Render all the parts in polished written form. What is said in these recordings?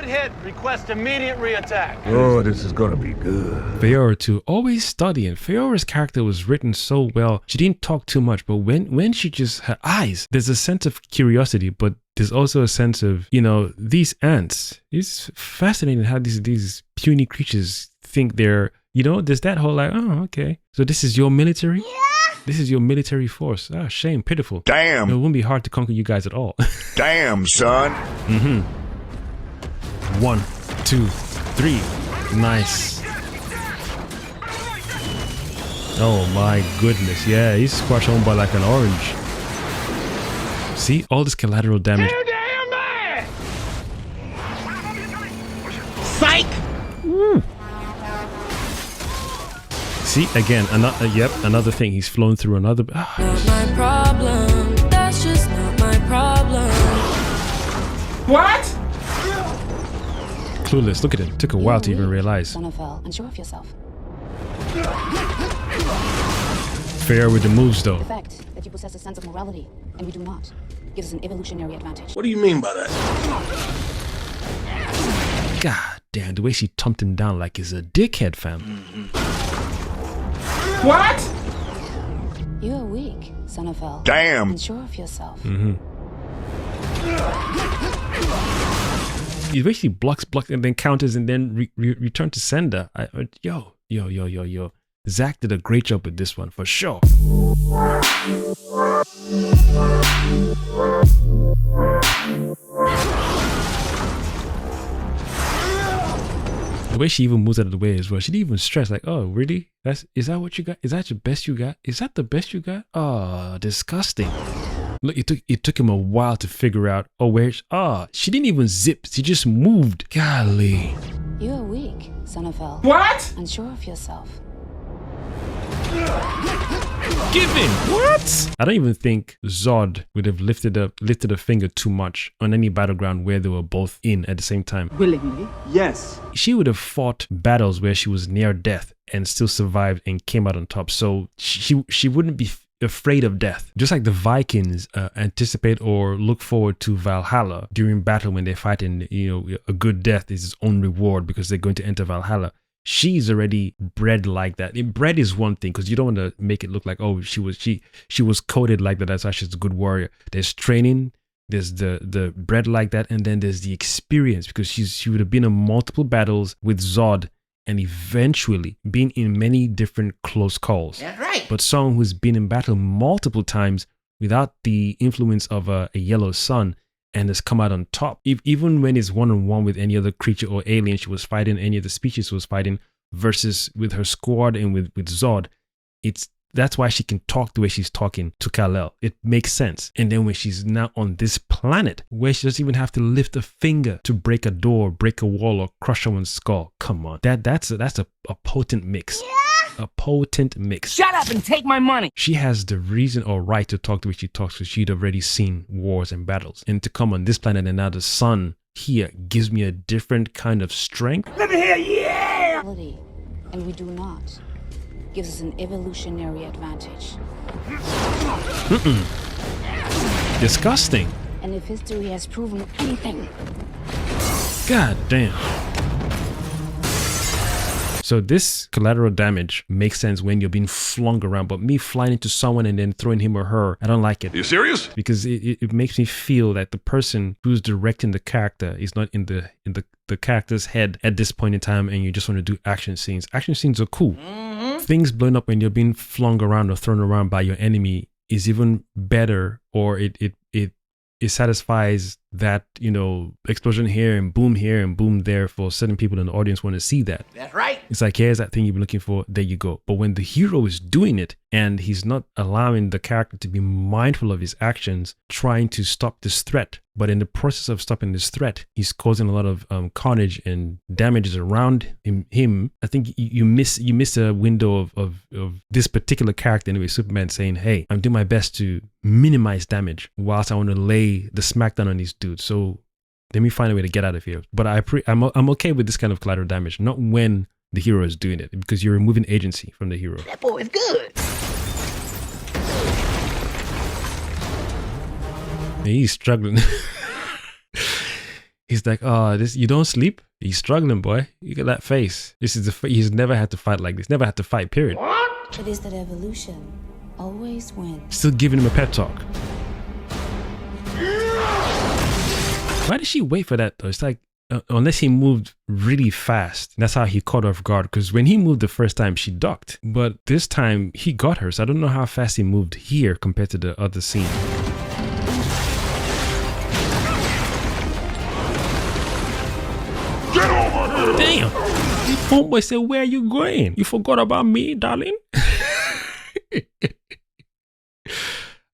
hit. Request immediate reattack. Oh, this is gonna be good. Fiora too, always studying. Fiora's character was written so well. She didn't talk too much, but when she just, her eyes, there's a sense of curiosity, but there's also a sense of, you know, these ants. It's fascinating how these puny creatures think they're, you know, there's that whole like, oh, okay. So this is your military? Yeah. This is your military force. Ah, shame, pitiful. Damn. It wouldn't be hard to conquer you guys at all. Damn, son. 1, 2, 3. Nice. Oh my goodness. Yeah, he's squashed home by like an orange. See, all this collateral damage. Psych! Woo. See, again, another thing. He's flown through another. Not my problem. That's just not my problem. What? Clueless. Look at it. Took a while to even realize. Son of hell, unsure of yourself. Fair with the moves, though. The fact that you possess a sense of morality and we do not gives us an evolutionary advantage. What do you mean by that? God damn, the way she thumped him down like he's a dickhead, fam. What? You are weak, son of hell. Damn. Unsure of yourself. He basically blocks, and then counters, and then return to sender. Yo. Zach did a great job with this one, for sure. The way she even moves out of the way as well. She didn't even stress, like, oh, really? Is that what you got? Is that your best you got? Is that the best you got? Oh, disgusting. Look, it took him a while to figure out, she didn't even zip. She just moved. Golly. You are weak, son of hell. What? Unsure of yourself. Give him. What? I don't even think Zod would have lifted a finger too much on any battleground where they were both in at the same time. Willingly? Yes. She would have fought battles where she was near death and still survived and came out on top. So she wouldn't be afraid of death. Just like the Vikings anticipate or look forward to Valhalla during battle when they fight, and you know, a good death is its own reward because they're going to enter Valhalla. She's already bred like that. Bred is one thing, because you don't want to make it look like, oh, she was coded like that. That's why she's a good warrior. There's training, there's the bred like that, and then there's the experience, because she would have been in multiple battles with Zod and eventually been in many different close calls. That's right. But someone who's been in battle multiple times without the influence of a yellow sun and has come out on top. Even when it's one-on-one with any other creature or alien she was fighting, any of the species she was fighting, versus with her squad and with Zod, that's why she can talk the way she's talking to Kal-El. It makes sense. And then when she's now on this planet, where she doesn't even have to lift a finger to break a door, break a wall, or crush someone's skull. Come on. That's a potent mix. Yeah. A potent mix. Shut up and take my money. She has the reason or right to talk the way she talks, because she'd already seen wars and battles. And to come on this planet and now the sun here gives me a different kind of strength. Let me hear, yeah! And we do not gives us an evolutionary advantage. Disgusting. And if history has proven anything, God damn. So this collateral damage makes sense when you're being flung around, but me flying into someone and then throwing him or her, I don't like it. Are you serious? Because it makes me feel that the person who's directing the character is not in the character's head at this point in time, and you just want to do action scenes. Action scenes are cool. Things blowing up when you're being flung around or thrown around by your enemy is even better, or it satisfies that, you know, explosion here and boom there for certain people in the audience want to see that. That's right. It's like, here's that thing you've been looking for, there you go. But when the hero is doing it and he's not allowing the character to be mindful of his actions, trying to stop this threat, but in the process of stopping this threat, he's causing a lot of carnage and damages around him. I think you miss a window of this particular character, anyway, Superman, saying, hey, I'm doing my best to minimize damage whilst I want to lay the smackdown on these dudes. So let me find a way to get out of here. But I'm okay with this kind of collateral damage, not when the hero is doing it, because you're removing agency from the hero. That boy is good. He's struggling. He's like, oh, this, you don't sleep? He's struggling, boy. You got that face. This is he's never had to fight like this. Never had to fight, period. It is that evolution always wins. Still giving him a pep talk. Why did she wait for that though? It's like, unless he moved really fast. That's how he caught her off guard. Because when he moved the first time, she ducked. But this time, he got her. So I don't know how fast he moved here compared to the other scene. Get over here! Damn! Homeboy said, where are you going? You forgot about me, darling?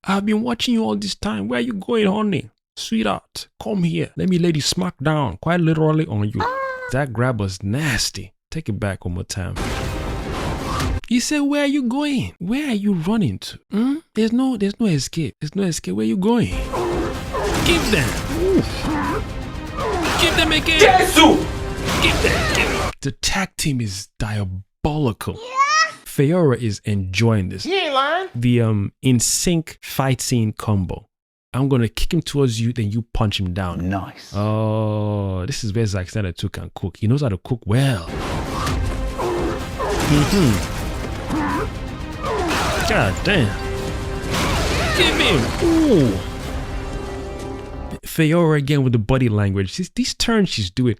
I've been watching you all this time. Where are you going, honey? Sweetheart, come here. Let me lay the smack down, quite literally on you. That grab was nasty. Take it back one more time. He said, where are you going? Where are you running to? There's no escape. There's no escape. Where are you going? Give them. Give them again. Give them. The tag team is diabolical. Feora is enjoying this. You ain't lying. The in sync fight scene combo. I'm gonna kick him towards you, then you punch him down. Nice. Oh, this is where zacksnyder too can cook. He knows how to cook well. God damn. Give him. Ooh. Feora again with the body language. These turns she's doing.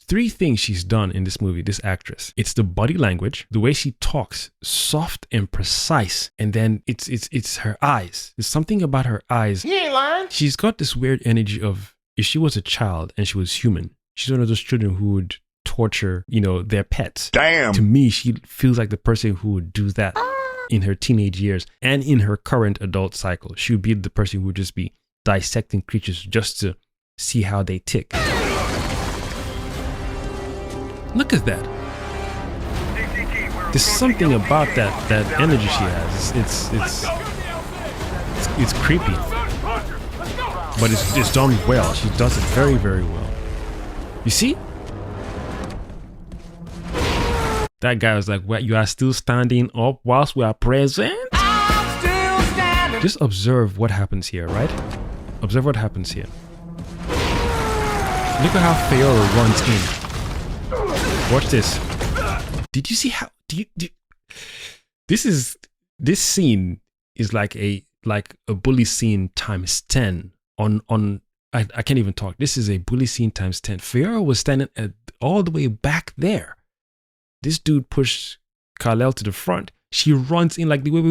3 things she's done in this movie, this actress. It's the body language, the way she talks, soft and precise. And then it's her eyes. There's something about her eyes. You ain't lying. She's got this weird energy of, if she was a child and she was human, she's one of those children who would torture, their pets. Damn. To me, she feels like the person who would do that in her teenage years and in her current adult cycle. She would be the person who would just be dissecting creatures just to see how they tick. Look at that. There's something about that energy she has. It's creepy, but it's done well. She does it very, very well. You see? That guy was like, "What? You are still standing up whilst we are present?" I'm still standing. Just observe what happens here, right? Observe what happens here. Look at how Feora runs in. Watch this. Did you see how? This scene is like a bully scene times 10 on I can't even talk. This is a bully scene times 10. Feora was standing all the way back there. This dude pushed Kal-El to the front. She runs in like, wait, let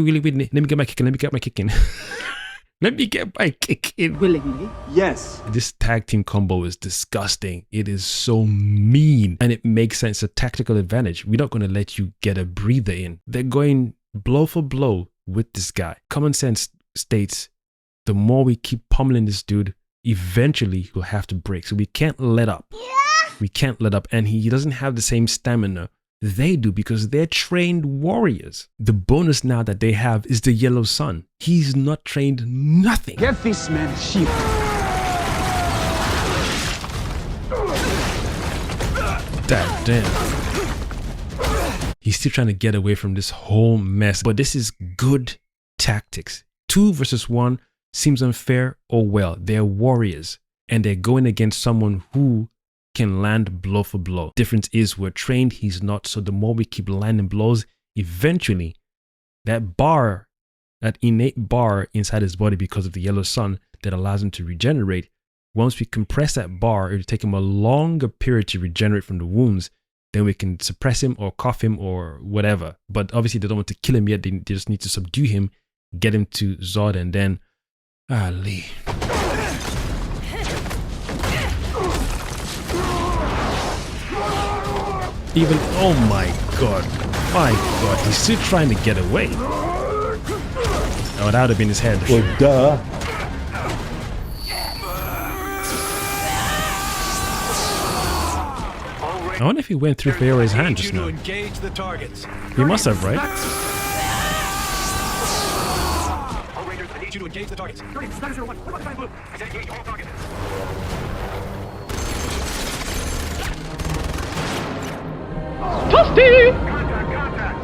me get my kick in. Let me get my kick in. Let me get my kick in. Willingly. Yes. This tag team combo is disgusting. It is so mean. And it makes sense. A tactical advantage. We're not going to let you get a breather in. They're going blow for blow with this guy. Common sense states, the more we keep pummeling this dude, eventually he'll have to break. So we can't let up. We can't let up. And he doesn't have the same stamina they do because they're trained warriors. The bonus now that they have is the yellow sun. He's not trained nothing. Get this man a shield. That damn. He's still trying to get away from this whole mess. But this is good tactics. 2 versus 1 seems unfair. Oh well, they're warriors. And they're going against someone who can land blow for blow. Difference is we're trained, he's not. So the more we keep landing blows, eventually that bar, that innate bar inside his body because of the yellow sun that allows him to regenerate, once we compress that bar, it'll take him a longer period to regenerate from the wounds. Then we can suppress him or cuff him or whatever. But obviously they don't want to kill him yet. They just need to subdue him, get him to Zod, and then Ali. Even, oh my god, he's still trying to get away. Oh, that would have been his head. Well, duh. I wonder if he went through Feora's hand just now. He must have, right? All Rangers, I need you to engage the targets. Great, Snider 01, what about the blue? I said engage all targets. Toasty! Contact!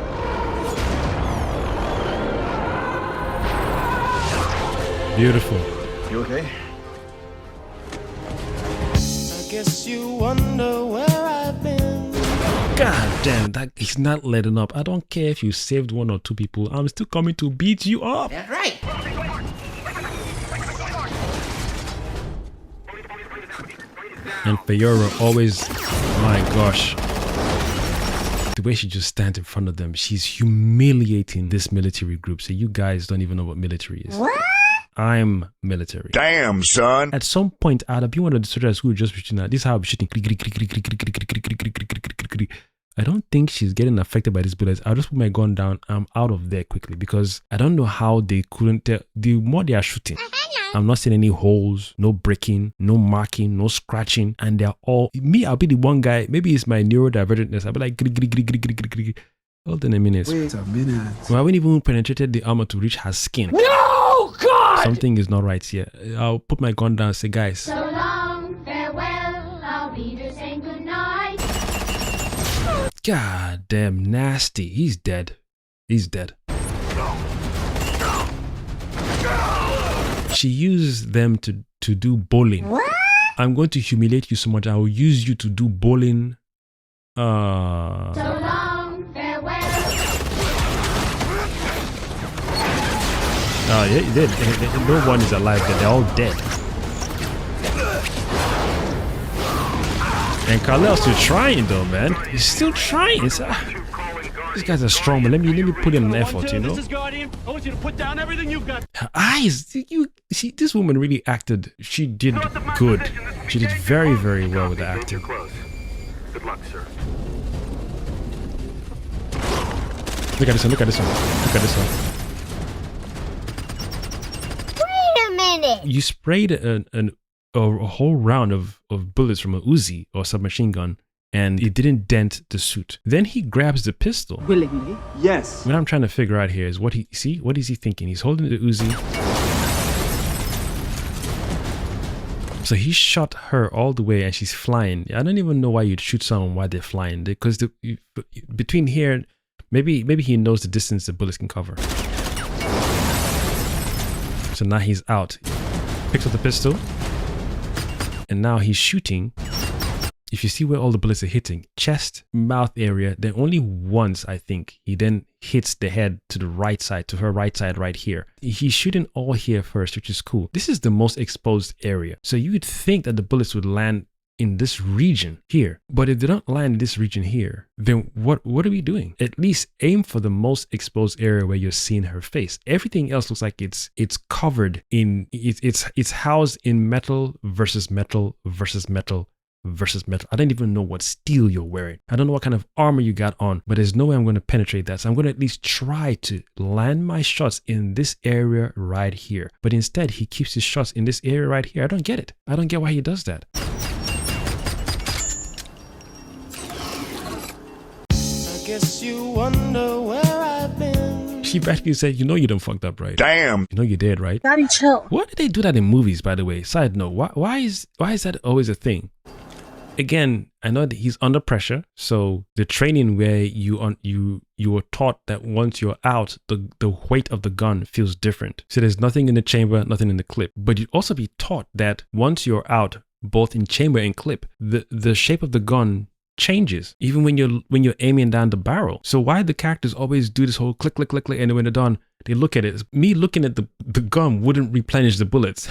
Beautiful. You okay? I guess wonder where I've been. God damn, that he's not letting up. I don't care if you saved 1 or 2 people. I'm still coming to beat you up. That's right. And Fayora always, my gosh, the way she just stands in front of them, she's humiliating this military group. So you guys don't even know what military is. What? I'm military. Damn, son. At some point, I'd be one of the soldiers who just shooting at. This is how I'm shooting. I don't think she's getting affected by these bullets. I'll just put my gun down. I'm out of there quickly because I don't know how they couldn't tell. The more they are shooting, I'm not seeing any holes, no breaking, no marking, no scratching. And they're all, me, I'll be the one guy, maybe it's my neurodivergentness. I'll be like, hold on a minute. Wait a minute. Well, I haven't even penetrated the armor to reach her skin. No, God! Something is not right here. I'll put my gun down and say, guys. So long, farewell, I'll be there saying goodnight. God damn nasty. He's dead. He's dead. She used them to do bowling. What? I'm going to humiliate you so much. I will use you to do bowling. So long, farewell. Oh, yeah, you did. No one is alive, but they're all dead. And Khalil's still trying though, man. He's still trying. These guys are strong, but let me put in an effort, you know. This is Guardian. I want you to put down everything you've got. Her eyes, you see, this woman really acted. She did good. She did very, very well with the acting. Good luck, sir. Look at this one. Look at this one. Look at this one. Wait a minute. You sprayed a whole round of bullets from a Uzi or submachine gun, and it didn't dent the suit. Then he grabs the pistol. Willingly? Yes. What I'm trying to figure out here is what is he thinking? He's holding the Uzi. So he shot her all the way and she's flying. I don't even know why you'd shoot someone while they're flying, because between here, maybe he knows the distance the bullets can cover. So now he's out. Picks up the pistol. And now he's shooting. If you see where all the bullets are hitting, chest, mouth area, then only once, I think, he then hits the head to the right side, to her right side right here. He's shooting all here first, which is cool. This is the most exposed area. So you would think that the bullets would land in this region here. But if they don't land in this region here, then what are we doing? At least aim for the most exposed area where you're seeing her face. Everything else looks like it's covered in, it's housed in metal versus metal versus metal versus metal. I don't even know what steel you're wearing. I don't know what kind of armor you got on, but there's no way I'm going to penetrate that. So I'm going to at least try to land my shots in this area right here. But instead, he keeps his shots in this area right here. I don't get it. I don't get why he does that. I guess you wonder where I've been. She practically said, you know you done fucked up, right? Damn. You know you did, right? Daddy, chill. Why do they do that in movies, by the way? Side note, why is that always a thing? Again, I know that he's under pressure, so the training where you were taught that once you're out, the weight of the gun feels different. So there's nothing in the chamber, nothing in the clip. But you'd also be taught that once you're out, both in chamber and clip, the shape of the gun changes, even when you're aiming down the barrel. So why the characters always do this whole click, click, click, click, and then when they're done, they look at it. Me looking at the gun wouldn't replenish the bullets.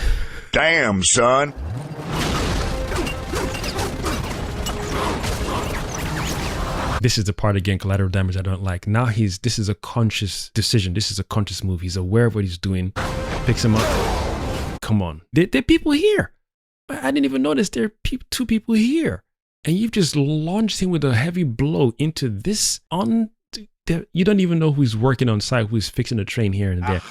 Damn, son. This is the part, again, collateral damage I don't like. Now this is a conscious decision. This is a conscious move. He's aware of what he's doing. Picks him up. Come on. There are people here. I didn't even notice there are two people here. And you've just launched him with a heavy blow into this you don't even know who's working on site, who's fixing the train here and there.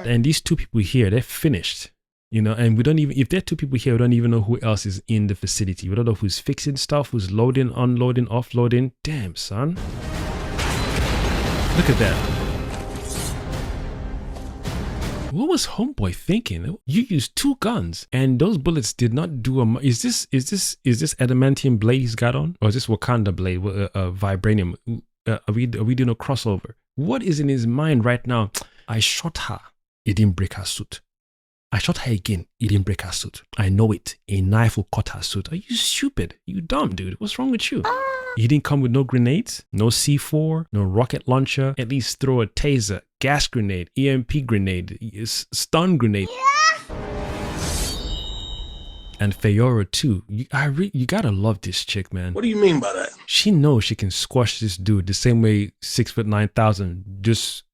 And these two people here, they're finished. You know, and we don't even, if there are two people here, we don't even know who else is in the facility. We don't know who's fixing stuff, who's loading, unloading, offloading. Damn, son. Look at that. What was Homeboy thinking? You used 2 guns and those bullets did not do a, is this adamantium blade he's got on? Or is this Wakanda blade, vibranium? Are we doing a crossover? What is in his mind right now? I shot her. It didn't break her suit. I shot her again. It didn't break her suit. I know it. A knife will cut her suit. Are you stupid? You dumb, dude. What's wrong with you? You didn't come with no grenades, no C4, no rocket launcher. At least throw a taser, gas grenade, EMP grenade, stun grenade. And Feyora too. You gotta love this chick, man. What do you mean by that? She knows she can squash this dude the same way 6'9,000 just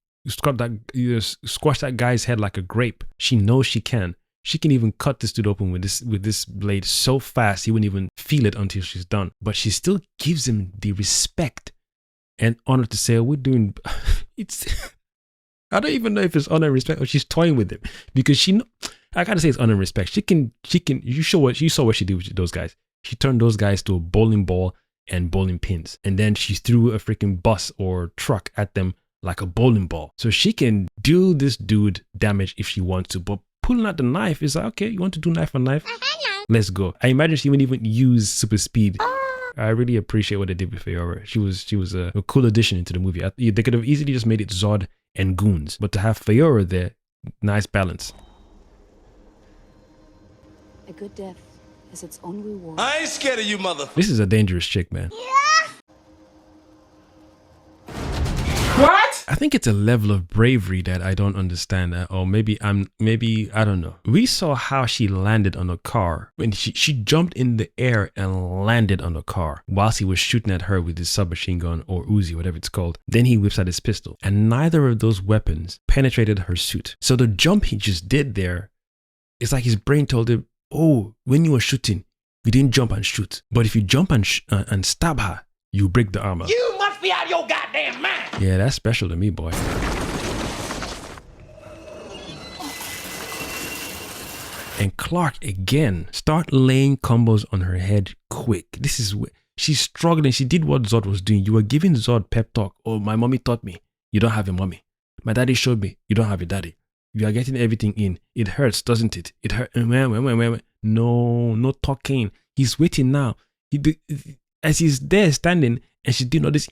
squash that guy's head like a grape. She knows she can. She can even cut this dude open with this blade so fast he wouldn't even feel it until she's done. But she still gives him the respect and honor to say, we're doing. It's. I don't even know if it's honor and respect or she's toying with him because I gotta say it's honor and respect. She can. You saw what she did with those guys. She turned those guys to a bowling ball and bowling pins, and then she threw a freaking bus or truck at them like a bowling ball. So she can do this dude damage if she wants to, but pulling out the knife is like, okay, you want to do knife on knife? Let's go. I imagine she wouldn't even use super speed. I really appreciate what they did with Feyora. She was a cool addition into the movie. They could have easily just made it Zod and goons, but to have Feyora there, nice balance. A good death has its own reward. I ain't scared of you, mother. This is a dangerous chick, man. What? I think it's a level of bravery that I don't understand, or maybe I don't know. We saw how she landed on a car when she jumped in the air and landed on a car whilst he was shooting at her with his submachine gun or Uzi, whatever it's called. Then he whips out his pistol, and neither of those weapons penetrated her suit. So the jump he just did there, it's like his brain told him, "Oh, when you were shooting, you didn't jump and shoot, but if you jump and stab her, you break the armor." You must be out of your goddamn mind. Yeah, that's special to me, boy. And Clark again start laying combos on her head quick. This is where she's struggling. She did what Zod was doing. You were giving Zod pep talk. Oh, my mommy taught me. You don't have a mommy. My daddy showed me. You don't have a daddy. You are getting everything in. It hurts, doesn't it? It hurts. No talking. He's waiting now. As he's there standing and she did all this,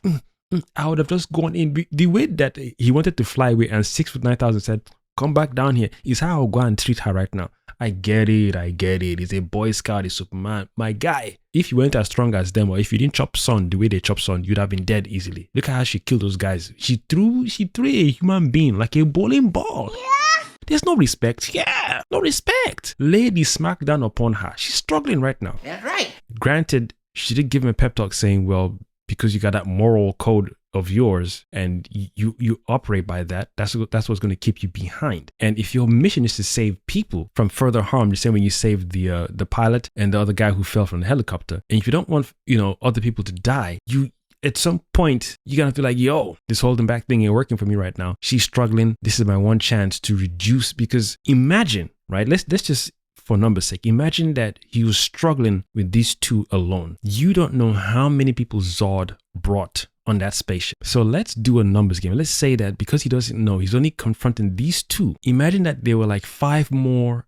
I would have just gone in. The way that he wanted to fly away and 6'9,000 said, come back down here, is how I'll go and treat her right now. I get it. He's a Boy Scout, he's Superman. My guy, if you weren't as strong as them or if you didn't chop Sun the way they chop Sun, you'd have been dead easily. Look at how she killed those guys. She threw a human being like a bowling ball. Yeah. There's no respect. Yeah, no respect. Lay the smack down upon her. She's struggling right now. That's right. Granted, she did give him a pep talk saying, well, because you got that moral code of yours and you operate by that, that's what's going to keep you behind. And if your mission is to save people from further harm, the same way you saved the pilot and the other guy who fell from the helicopter, and if you don't want other people to die, you at some point you're gonna feel like, yo, this holding back thing ain't working for me right now. She's struggling. This is my one chance to reduce, because imagine, right? Let's just, for numbers' sake, imagine that he was struggling with these two alone. You don't know how many people Zod brought on that spaceship. So let's do a numbers game. Let's say that because he doesn't know, he's only confronting these two. Imagine that there were like 5 more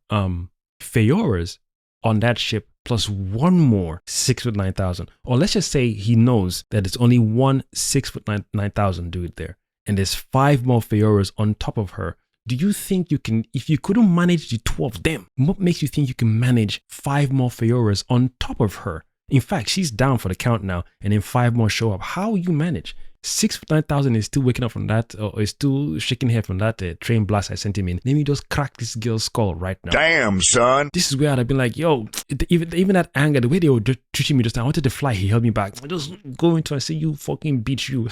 Feyoras on that ship plus 1 more 6'9,000. Or let's just say he knows that it's only one 6'9,000 dude there, and there's 5 more Feyoras on top of her. Do you think you can, if you couldn't manage the 2 of them, what makes you think you can manage 5 more Feyoras on top of her? In fact, she's down for the count now, and then 5 more show up. How will you manage? 6'9,000 is still waking up from that, or is still shaking her from that train blast I sent him in. Let me just crack this girl's skull right now. Damn, son. This is where I'd have been like, yo, even that anger, the way they were treating me just now, I wanted to fly, he held me back. I just go into and say, you fucking beat you.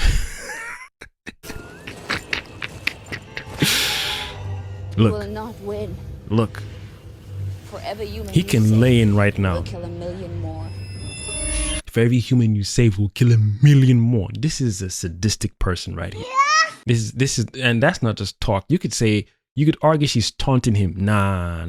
You will not win. Look. For every human He can lay in right now. We'll kill 1 million more. For every human you save, will kill 1 million more. This is a sadistic person right here. Yeah. This is, and that's not just talk. You could argue she's taunting him. Nah.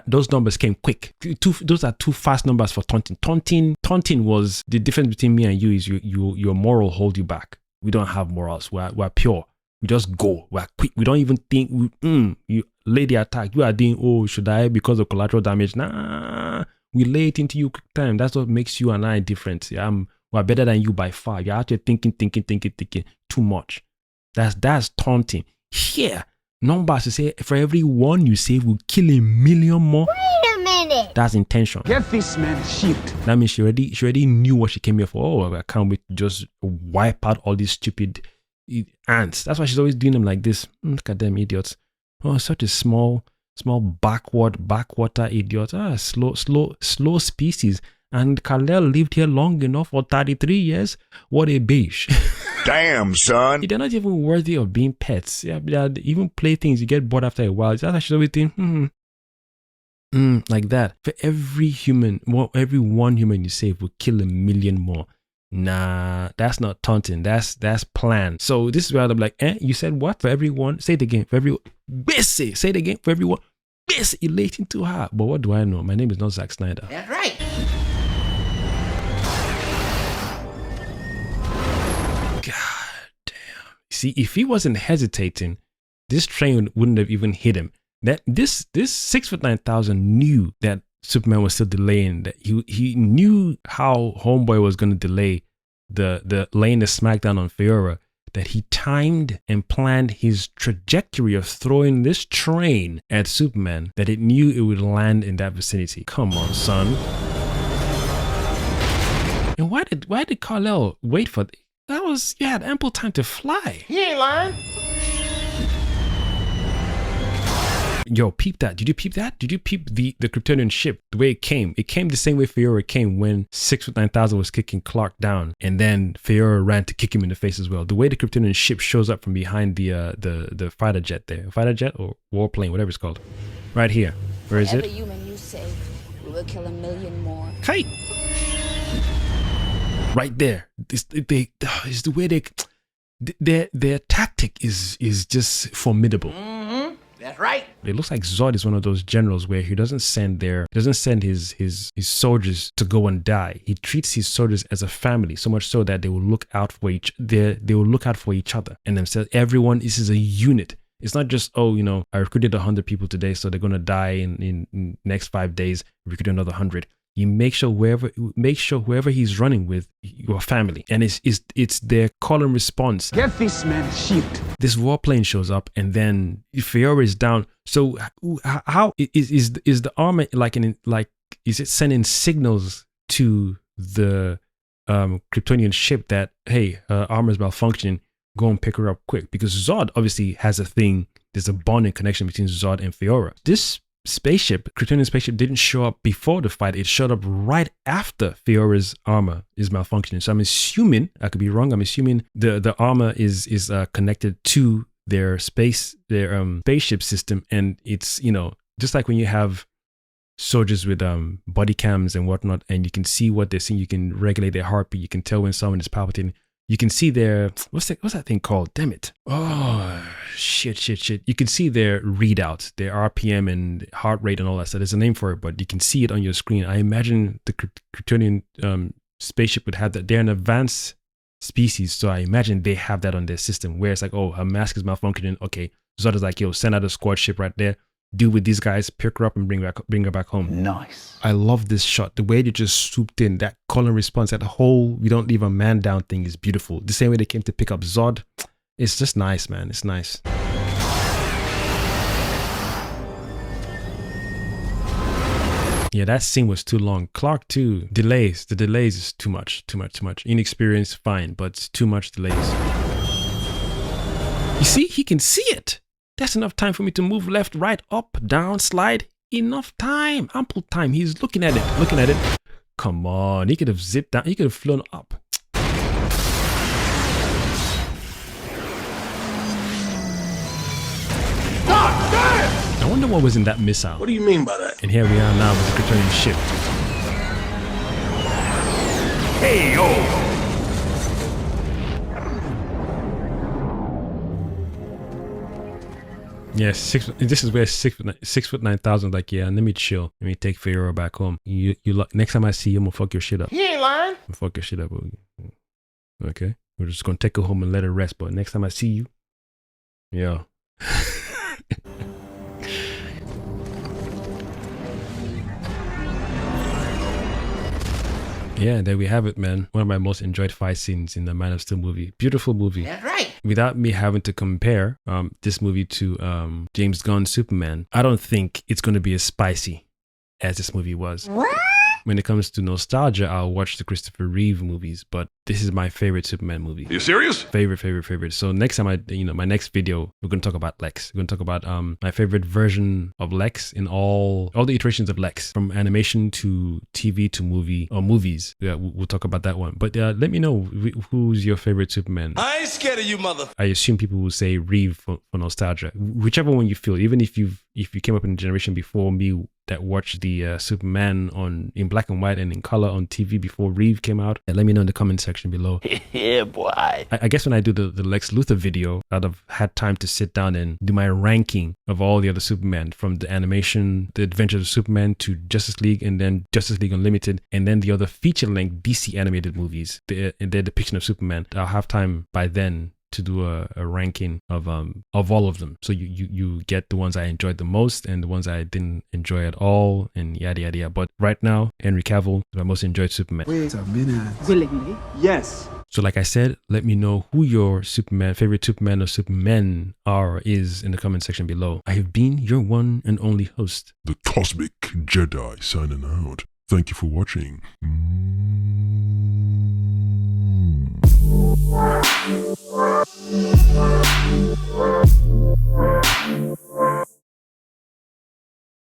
Those numbers came quick. Those are 2 fast numbers for taunting. Taunting was the difference between me and you is your moral hold you back. We don't have morals. We're pure. We just go. We're quick. We don't even think. You lay the attack. You are doing, oh, should I because of collateral damage? Nah. We lay it into you quick time. That's what makes you and I different. We're better than you by far. You're out here thinking too much. That's taunting. Here, Numbers to say for every one you save will kill a million more. Wait a minute. That's intention. Get this man shit. That means she already knew what she came here for. Oh, I can't wait to just wipe out all these stupid ants. That's why she's always doing them like this. Look at them idiots. Oh, such a small backwater idiot. Slow species. And Kal-El lived here long enough for 33 years. What a beige. Damn, son. They're not even worthy of being pets. Yeah, even playthings, you get bored after a while. That's actually always think, like that. For every one human you save will kill a million more. Nah, that's not taunting. That's planned. So this is where I'm like, you said what? For everyone? Say it again. For everyone. Busy. Say it again. For everyone. Busy. Relating to her. But what do I know? My name is not zacksnyder. That's right. God damn. See, if he wasn't hesitating, this train wouldn't have even hit him. That this 6'9" knew that Superman was still delaying. That he knew how Homeboy was going to delay the laying the smackdown on Fiora. That he timed and planned his trajectory of throwing this train at Superman. That it knew it would land in that vicinity. Come on, son. And why did Kal-El wait for that? You had ample time to fly. He ain't lying. Yo, peep that. Did you peep that? Did you peep the Kryptonian ship, the way it came? It came the same way Fiora came when 6'9" was kicking Clark down, and then Fiora ran to kick him in the face as well. The way the Kryptonian ship shows up from behind the fighter jet there. Fighter jet or warplane, whatever it's called. Right here. Where is Every it? human you save, we will kill a million more. Hey! Right there. It's the way their tactic is just formidable. That's right. It looks like Zod is one of those generals where he doesn't send his soldiers to go and die. He treats his soldiers as a family, so much so that they will look out for each other and themselves. Everyone, this is a unit. It's not just, I recruited 100 people today, so they're gonna die in next 5 days. Recruit another 100. You make sure whoever he's running with, your family, and it's their call and response. Get this man shit. This warplane shows up, and then Fiora is down. So how is the armor is it sending signals to the Kryptonian ship that hey, armor is malfunctioning, go and pick her up quick? Because Zod obviously has a thing. There's a bonding connection between Zod and Fiora. This Kryptonian spaceship didn't show up before the fight. It showed up right after Fiora's armor is malfunctioning. So I'm assuming, I could be wrong, I'm assuming the armor is connected to their spaceship system, and it's, just like when you have soldiers with body cams and whatnot, and you can see what they're seeing, you can regulate their heartbeat, you can tell when someone is palpitating. You can see their, what's that thing called? Damn it. Oh, shit. You can see their readouts, their RPM and heart rate and all that stuff. There's a name for it, but you can see it on your screen. I imagine the Kryptonian spaceship would have that. They're an advanced species, so I imagine they have that on their system, where it's like, oh, her mask is malfunctioning. Okay, Zod is like, yo, send out a squad ship right there. Deal with these guys, pick her up and bring her back home. Nice. I love this shot. The way they just swooped in, that call and response, that whole we don't leave a man down thing is beautiful. The same way they came to pick up Zod. It's just nice, man. It's nice. Yeah, that scene was too long. Clark too. Delays. The delays is too much. Inexperience, fine, but it's too much delays. You see, he can see it. That's enough time for me to move left, right, up, down, slide. Enough time. Ample time. He's looking at it. Come on. He could have zipped down. He could have flown up. God damn! I wonder what was in that missile. What do you mean by that? And here we are now with the Kryptonian ship. Hey, yo! Yes, this is where 6'9" like, yeah, let me chill. Let me take Fiora back home. You next time I see you, I'm gonna fuck your shit up. He ain't lying. I'm gonna fuck your shit up. Okay, we're just gonna take her home and let her rest. But next time I see you, yeah. Yeah, there we have it, man. One of my most enjoyed fight scenes in the Man of Steel movie. Beautiful movie. That's right. Without me having to compare this movie to James Gunn's Superman, I don't think it's going to be as spicy as this movie was. What? When it comes to nostalgia, I'll watch the Christopher Reeve movies, but this is my favorite Superman movie. You serious? Favorite. So next time my next video, we're going to talk about Lex. We're going to talk about my favorite version of Lex in all the iterations of Lex, from animation to TV to movie or movies. Yeah, we'll talk about that one. But let me know who's your favorite Superman. I ain't scared of you, mother. I assume people will say Reeve for nostalgia, whichever one you feel. Even if you came up in a generation before me that watched the Superman in black and white and in color on TV before Reeve came out, let me know in the comment section below. Yeah, boy. I guess when I do the Lex Luthor video, I'd have had time to sit down and do my ranking of all the other Superman, from the animation, The Adventures of Superman, to Justice League, and then Justice League Unlimited, and then the other feature-length DC animated movies, their depiction of Superman. I'll have time by then to do a ranking of all of them, so you get the ones I enjoyed the most and the ones I didn't enjoy at all, and yada yada yada. But right now, Henry Cavill is my most enjoyed Superman. Wait a minute. Willingly? Yes. So like I said, let me know who your favorite Superman or Supermen is in the comment section below. I have been your one and only host, the Kosmic Jedi, signing out. Thank you for watching.